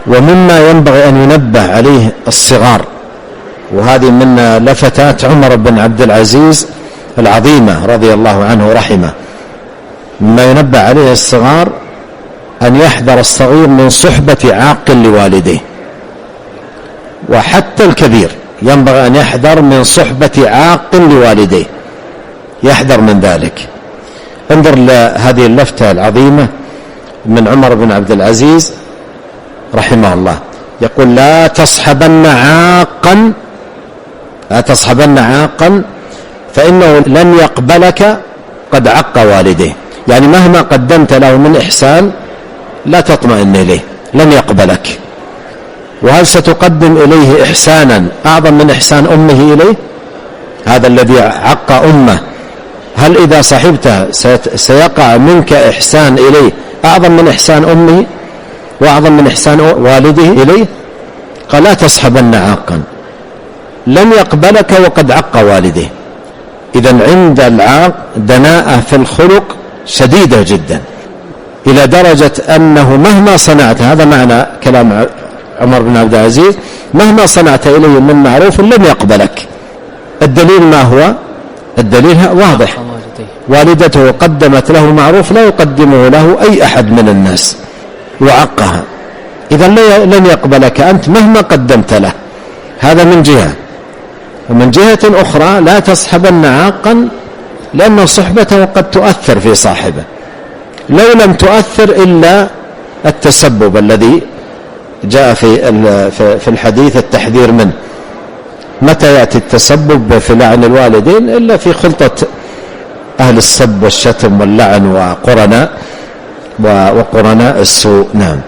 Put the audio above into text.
ومما ينبغي أن ينبه عليه الصغار، وهذه من لفتات عمر بن عبد العزيز العظيمة رضي الله عنه ورحمه، مما ينبه عليه الصغار أن يحذر الصغير من صحبة عاق لوالديه، وحتى الكبير ينبغي أن يحذر من صحبة عاق لوالديه، يحذر من ذلك. انظر لهذه اللفتة العظيمة من عمر بن عبد العزيز رحمه الله، يقول: لا تصحبن عاقا فإنه لن يقبلك قد عق والديه. يعني مهما قدمت له من إحسان لا تطمئن إليه، لن يقبلك. وهل ستقدم إليه إحسانا أعظم من إحسان أمه إليه؟ هذا الذي عق أمه، هل إذا صحبته سيقع منك إحسان إليه أعظم من إحسان أمه وأعظم من إحسان والده إليه؟ قال: لا تصحبن عاقا لن يقبلك وقد عق والده. إذن عند العاق دناءة في الخلق شديدة جدا، إلى درجة أنه مهما صنعت، هذا معنى كلام عمر بن عبد العزيز، مهما صنعت إليه من معروف لن يقبلك. الدليل ما هو؟ الدليل واضح، والدته قدمت له معروف لا يقدمه له أي أحد من الناس وعقها، إذن لن يقبلك أنت مهما قدمت له. هذا من جهة. ومن جهة أخرى لا تصحبن عاقا، لأن صحبته قد تؤثر في صاحبه، لو لم تؤثر إلا التسبب الذي جاء في الحديث التحذير منه. متى يأتي التسبب في لعن الوالدين إلا في خلطة أهل السب والشتم واللعن وقرناء السوء. نعم.